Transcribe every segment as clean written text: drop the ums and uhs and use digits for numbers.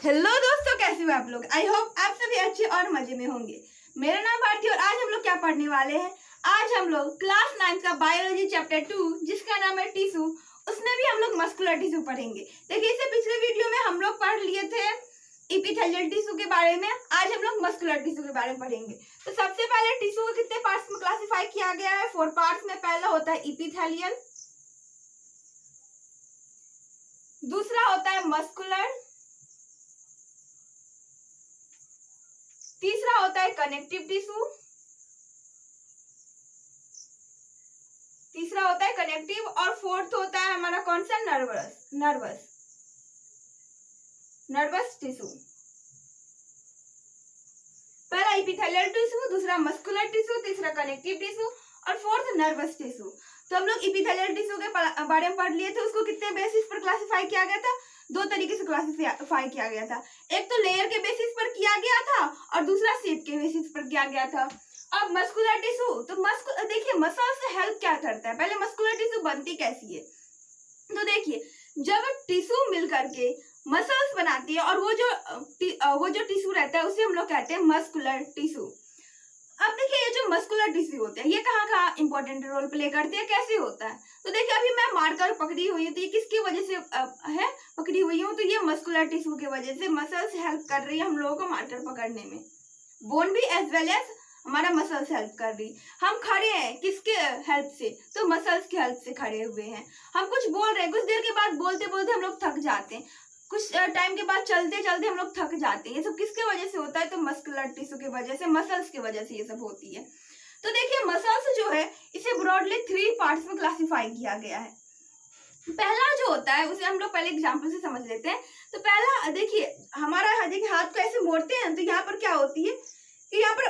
Hello दोस्तों, कैसे हो आप लोग। आई होप आप सभी अच्छे और मजे में होंगे। मेरा नाम भारती और आज हम लोग क्या पढ़ने वाले हैं। आज हम लोग क्लास 9 का बायोलॉजी चैप्टर 2 जिसका नाम है टिश्यू, उसमें भी हम लोग मस्कुलर टिश्यू पढ़ेंगे। देखिए, इससे पिछले वीडियो में हम लोग पढ़ लिए थे एपिथेलियल टिश्यू के बारे में। आज हम लोग मस्कुलर टिश्यू के बारे में पढ़ेंगे। तो सबसे पहले टिश्यू को कितने पार्ट्स में क्लासीफाई किया गया है? 4 पार्ट्स में। पहला होता है एपिथेलियल, दूसरा होता है मस्कुलर, तीसरा होता है कनेक्टिव टिश्यू, तीसरा होता है कनेक्टिव और फोर्थ होता है हमारा कौन सा? Nervous nervous nervous tissue. पहला एपिथेलियल टिश्यू, दूसरा मस्कुलर टिश्यू, तीसरा कनेक्टिव टिश्यू और फोर्थ नर्वस टिश्यू। तो हम लोग एपिथेलियल टिश्यू के बारे में पढ़ लिए थे। उसको कितने बेसिस पर क्लासिफाई किया गया था? दो तरीके से क्लासिफाई किया गया था। एक तो लेयर के बेसिस पर किया गया था और दूसरा शेप के बेसिस पर किया गया था। अब मस्कुलर टिश्यू, तो देखिए मसल से हेल्प क्या करता है। पहले मस्कुलर टिश्यू बनती कैसी है, तो देखिए जब टिश्यू मिल करके मसल्स बनाती है और वो जो टिश्यू रहता है उसे हम लोग कहते हैं मस्कुलर टिश्यू। अब देखिए ये जो मस्कुलर टिश्यू होते हैं ये कहाँ कहाँ इंपॉर्टेंट रोल प्ले करते हैं, कैसे होता है। तो देखिए अभी मैं मार्कर पकड़ी हुई हूँ, तो ये किसकी वजह से है पकड़ी हुई हूँ? तो ये मस्कुलर टिश्यू की वजह से मसल्स हेल्प कर रही है हम लोगों को मार्कर पकड़ने में। बोन भी एज वेल एज हमारा मसल्स हेल्प कर रही। हम खड़े हैं किसके हेल्प से? तो मसल्स की हेल्प से खड़े हुए हैं। हम कुछ बोल रहे हैं, कुछ देर के बाद बोलते बोलते हम लोग थक जाते हैं, कुछ टाइम के बाद चलते चलते हम लोग थक जाते हैं। ये सब किसके वजह से होता है? तो मस्कुलर टिश्यू की वजह से, मसल्स की वजह से ये सब होती है। तो देखिए मसल्स जो है इसे ब्रॉडली 3 पार्ट्स में क्लासिफाई किया गया है। पहला जो होता है उसे हम लोग पहले एग्जाम्पल से समझ लेते हैं। तो पहला देखिए हमारा, देखिए हाथ को ऐसे मोड़ते हैं तो यहाँ पर क्या होती है कि यहाँ पर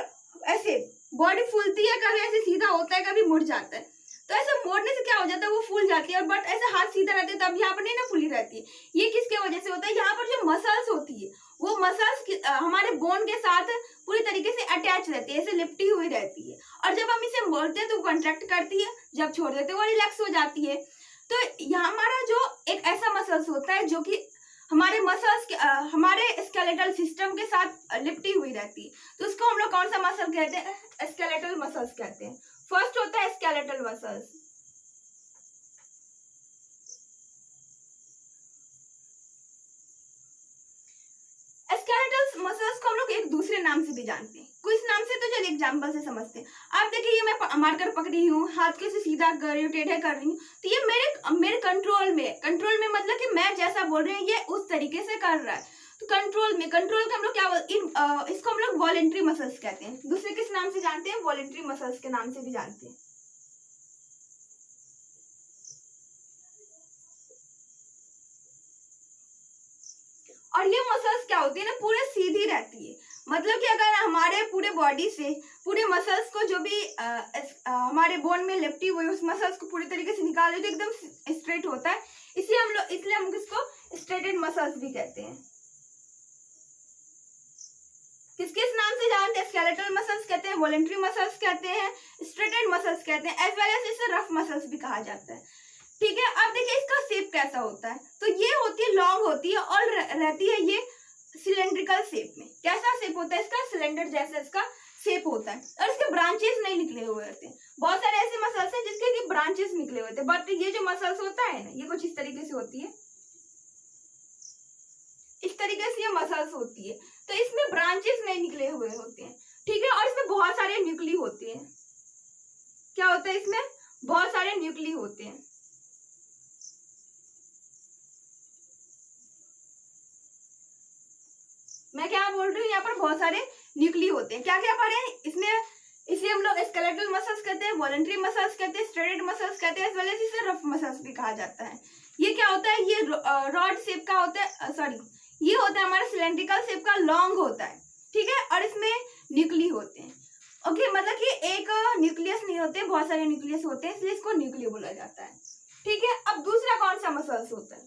ऐसे बॉडी फूलती है, कभी ऐसे सीधा होता है, कभी मुड़ जाता है। तो ऐसे मोड़ने से क्या हो जाता है, वो फूल जाती है। और बट ऐसे हाथ सीधा रहते है तब यहाँ पर नहीं ना फूली रहती है। ये किसके वजह से होता है? यहाँ पर जो मसल्स होती है वो मसल्स हमारे बोन के साथ पूरी तरीके से अटैच रहती है, ऐसे लिपटी हुई रहती है। और जब हम इसे मोड़ते हैं तो वो कॉन्ट्रैक्ट करती है, जब छोड़ देते हैं वो रिलैक्स हो जाती है। तो यहाँ हमारा जो एक ऐसा मसल्स होता है जो कि हमारे मसल्स के हमारे स्केलेटल सिस्टम के साथ लिपटी हुई रहती है। तो उसको हम लोग कौन सा मसल कहते हैं? स्केलेटल मसल्स कहते हैं। फर्स्ट होता है स्केलेटल मसल्स। स्केलेटल मसल्स को हम लोग एक दूसरे नाम से भी जानते हैं, कुछ नाम से। तो चलिए एग्जांपल से समझते हैं। आप देखिए ये मैं मार्कर पकड़ी हूँ, हाथ के से सीधा रोटेट कर रही हूँ, तो ये मेरे कंट्रोल में मतलब कि मैं जैसा बोल रही हूँ ये उस तरीके से कर रहा है। तो कंट्रोल का हम लोग क्या इसको हम लोग वॉलेंट्री मसल्स कहते हैं। दूसरे किस नाम से जानते हैं? वॉलेंट्री मसल्स के नाम से भी जानते हैं। और ये मसल्स क्या होती है ना, पूरे सीधी रहती है। मतलब कि अगर हमारे पूरे बॉडी से पूरे मसल्स को जो भी हमारे बोन में लिपटी हुई उस मसल्स को पूरी तरीके से निकाल दे तो एकदम स्ट्रेट होता है। इसलिए हम इसको स्ट्रेटेड मसल्स भी कहते हैं। किस किस नाम से जानते हैं? स्केलेटल मसल्स कहते हैं, वॉलेंट्री मसल्स कहते हैं, स्ट्रेटेड मसल्स कहते हैं, एज वेल एज इसे रफ मसल्स भी कहा जाता है। ठीक है, अब देखिए इसका शेप कैसा होता है। तो ये होती है लॉन्ग होती है और रहती है ये सिलेंड्रिकल शेप में। कैसा शेप होता है इसका? सिलेंडर जैसा इसका शेप होता है और इसके ब्रांचेस नहीं निकले हुए होते हैं। बहुत सारे ऐसे मसल्स हैं जिसके कि ब्रांचेस निकले हुए थे, बट ये जो मसल्स होता है ना ये कुछ इस तरीके से होती है, इस तरीके से ये मसल्स होती है। तो इसमें ब्रांचेस नहीं निकले हुए होते हैं। ठीक है, और इसमें बहुत सारे न्यूक्ली होते हैं। क्या होता है इसमें? बहुत सारे न्यूक्ली होते हैं। मैं क्या बोल रही हूँ, यहाँ पर बहुत सारे न्यूक्ली होते हैं। क्या क्या पढ़े हैं इसमें? इसे हम लोग स्केलेटल मसल्स कहते हैं, वॉलेंट्री मसल्स कहते हैं, स्ट्रेटेड मसल्स कहते हैं, एज वेल एज इसे रफ मसल्स भी कहा जाता है। ये क्या होता है? ये रॉड शेप का होता है, सॉरी ये होता है हमारा सिलेंड्रिकल शेप का, लॉन्ग होता है। ठीक है, और इसमें न्यूक्ली होते हैं। ओके, मतलब कि एक न्यूक्लियस नहीं होते, बहुत सारे न्यूक्लियस होते हैं, इसलिए इसको न्यूक्लियो बोला जाता है। ठीक है, अब दूसरा कौन सा मसल्स होता है?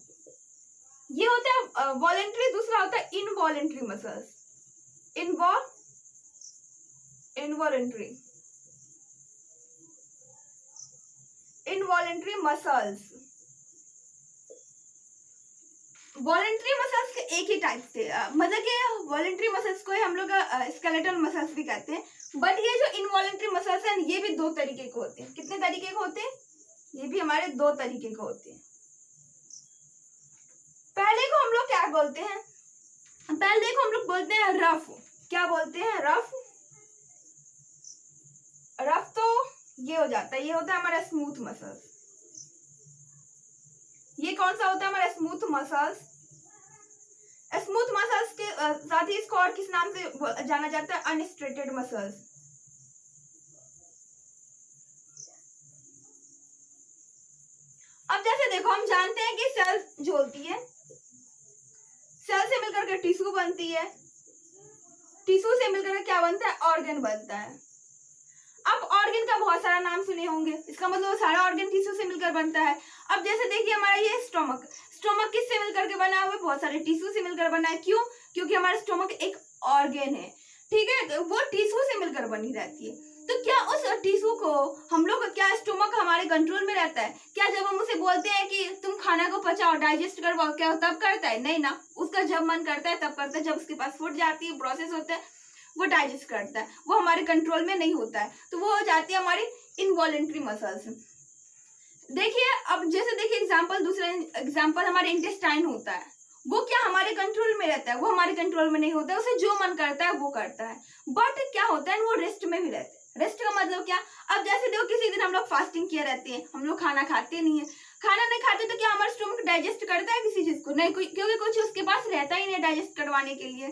ये होता है वॉलेंट्री, दूसरा होता है involuntary muscles. Involuntary involuntary muscles. Voluntary muscles के एक ही टाइप से मतलब कि वॉलेंट्री मसल्स को हम लोग स्केलेटल मसल्स भी कहते हैं, बट ये जो इनवॉलेंट्री मसल्स हैं ये भी दो तरीके के होते हैं। कितने तरीके के होते हैं? ये भी हमारे दो तरीके के होते हैं। पहले को हम लोग क्या बोलते हैं? पहले को हम लोग बोलते हैं रफ। क्या बोलते हैं? रफ। रफ तो ये हो जाता है, ये होता है हमारा स्मूथ मसल्स। ये कौन सा होता है? हमारा स्मूथ मसल्स। स्मूथ मसल्स के साथ ही इसको और किस नाम से जाना जाता है? Unstriated muscles. अब जैसे देखो, हम जानते हैं कि सेल जो होती है, सेल से मिलकर के टिश्यू बनती है, टिश्यू से मिलकर क्या बनता है? ऑर्गन बनता है। अब ऑर्गन का बहुत सारा नाम सुने होंगे, इसका मतलब सारा ऑर्गन टिश्यू से मिलकर बनता है। अब जैसे देखिए हमारा ये स्टोमक, स्टोमक किससे मिलकर के बना हुआ है? बहुत सारे टिश्यू से मिलकर बना है। क्यों? क्योंकि हमारा स्टोमक एक ऑर्गन है, ठीक है, तो वो टिश्यू से मिलकर बनी रहती है। तो क्या उस टिश्यू को हम लोग, क्या स्टोमक हमारे कंट्रोल में रहता है? क्या जब हम उसे बोलते हैं कि तुम खाना को पचाओ, डाइजेस्ट करवाओ, क्या तब करता है? नहीं ना, उसका जब मन करता है तब करता है। जब उसके पास फूड जाती है, प्रोसेस होता है, वो डाइजेस्ट करता है, वो हमारे कंट्रोल में नहीं होता है, तो वो हो जाती है हमारी इनवॉलेंट्री मसल्स। देखिए अब जैसे देखिए एग्जांपल, दूसरा एग्जांपल हमारे इंटेस्टाइन होता है, वो क्या हमारे कंट्रोल में रहता है? वो हमारे कंट्रोल में नहीं होता है, उसे जो मन करता है वो करता है। बट क्या होता है, वो रेस्ट में भी रहते हैं। रेस्ट का मतलब क्या? अब जैसे देखो किसी दिन हम लोग फास्टिंग किए रहते हैं, हम लोग खाना खाते नहीं है, खाना नहीं खाते तो क्या हमारा स्टोमक डाइजेस्ट करता है किसी चीज को? नहीं, क्योंकि कुछ उसके पास रहता ही नहीं डाइजेस्ट करवाने के लिए।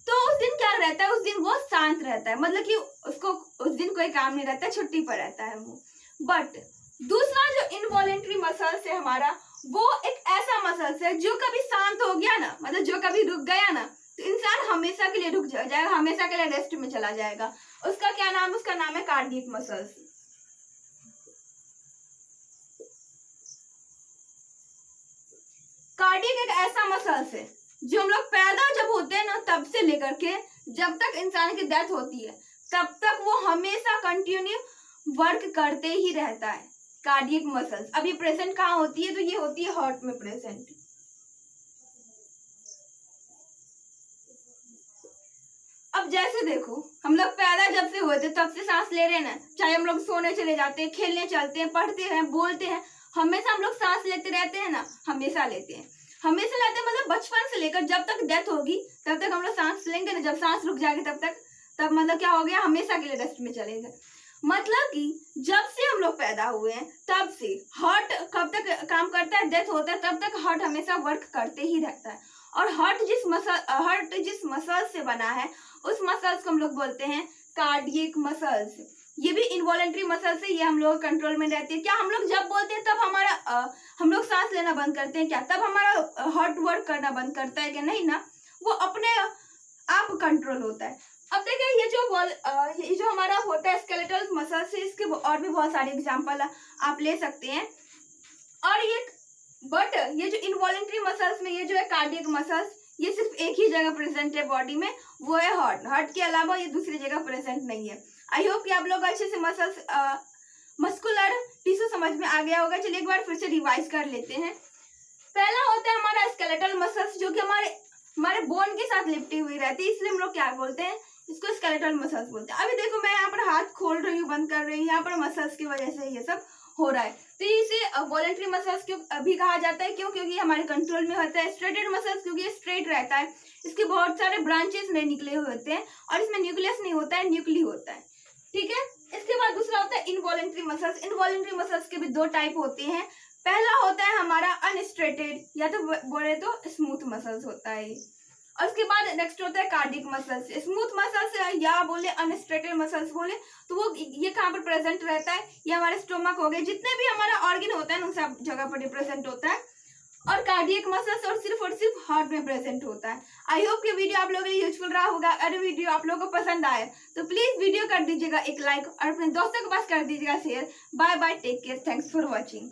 तो उस दिन क्या रहता है? उस दिन वो शांत रहता है, मतलब कि उसको उस दिन कोई काम नहीं रहता, छुट्टी पर रहता है वो। बट दूसरा जो इनवॉलेंट्री मसल्स है हमारा, वो एक ऐसा मसल्स है जो कभी शांत हो गया ना, मतलब जो कभी रुक गया ना, तो इंसान हमेशा के लिए रुक जाएगा, हमेशा के लिए रेस्ट में चला जाएगा। उसका क्या नाम? उसका नाम है कार्डियक मसल्स। कार्डियक एक ऐसा मसल्स है जो हम लोग पैदा जब होते हैं ना, तब से लेकर के जब तक इंसान की डेथ होती है, तब तक वो हमेशा कंटिन्यू वर्क करते ही रहता है, कार्डियक मसल्स। अब ये प्रेजेंट कहाँ होती है? तो ये होती है हार्ट में प्रेजेंट। अब जैसे देखो, हम लोग पैदा जब से हुए थे तब से सांस ले रहे हैं ना, चाहे हम लोग सोने चले जाते हैं, खेलने चलते हैं, पढ़ते हैं, बोलते हैं, हमेशा हम लोग सांस लेते रहते हैं ना, हमेशा लेते हैं, हमेशा लेते हैं। मतलब बचपन से लेकर जब तक डेथ होगी तब तक हम लोग सांस लेंगे ना, जब सांस रुक जाएगी तब मतलब क्या हो गया? हमेशा के लिए रेस्ट में चलेंगे। मतलब कि जब से हम लोग पैदा हुए हैं तब से हार्ट कब तक काम करता है? डेथ होता है तब तक हार्ट हमेशा वर्क करते ही रहता है। और हार्ट जिस मसल से बना है, उस मसल्स को हम लोग बोलते हैं कार्डियक मसल्स। ये भी इनवॉलेंट्री मसल्स है, ये हम लोग कंट्रोल में रहती है। क्या हम लोग जब बोलते हैं तब हमारा हम लोग सांस लेना बंद करते हैं क्या? तब हमारा हार्ट वर्क करना बंद करता है क्या? नहीं ना, वो अपने आप कंट्रोल होता है। अब देखिए ये जो हमारा होता है स्केलेटल मसल्स है, इसके और भी बहुत सारे एग्जांपल आप ले सकते हैं। और ये जो इनवॉलेंट्री मसल्स में ये जो है कार्डियक मसल्स, ये सिर्फ एक ही जगह प्रेजेंट है बॉडी में, वो है हार्ट के अलावा ये दूसरी जगह प्रेजेंट नहीं है। आई होप कि आप लोग अच्छे से मस्कुलर टिश्यू समझ में आ गया होगा। चलिए एक बार फिर से रिवाइज कर लेते हैं। पहला होता है हमारा स्केलेटल मसल्स, जो कि हमारे बोन के साथ लिपटी हुई रहती है, इसलिए हम लोग क्या बोलते हैं? इसको स्केलेटल मसल्स बोलते हैं। अभी देखो मैं यहाँ पर हाथ खोल रही हूँ, बंद कर रही हूँ, यहाँ पर मसल्स की वजह से ये सब हो रहा है। तो इसे वॉलेंट्री मसल्स क्यों भी कहा जाता है? क्यों? क्योंकि हमारे कंट्रोल में होता है। स्ट्रेटेड मसल्स क्योंकि ये स्ट्रेट रहता है, इसके बहुत सारे ब्रांचेस नहीं निकले हुए होते हैं, और इसमें न्यूक्लियस नहीं होता है, न्यूक्ली होता है, ठीक है। इसके बाद दूसरा होता है इनवॉलेंट्री मसल्स। इनवॉलेंट्री मसल्स के भी दो टाइप होते हैं। पहला होता है हमारा अनस्ट्रेटेड, या तो बोले तो स्मूथ मसल्स होता है। और उसके बाद नेक्स्ट होता है कार्डियक मसल्स। स्मूथ मसल्स या बोले अनस्ट्रेटेड मसल्स बोले तो वो ये कहाँ पर प्रेजेंट रहता है? ये हमारे स्टोमक हो गए, जितने भी हमारा ऑर्गन होता है उन सब जगह पर रिप्रेजेंट होता है। और कार्डियक मसल्स और सिर्फ हार्ट में प्रेजेंट होता है। आई होप कि वीडियो आप लोगों के लिए यूजफुल रहा होगा। अगर वीडियो आप लोगों को पसंद आए तो प्लीज वीडियो कर दीजिएगा एक लाइक, और अपने दोस्तों के पास कर दीजिएगा share. Bye bye, take care, thanks for watching.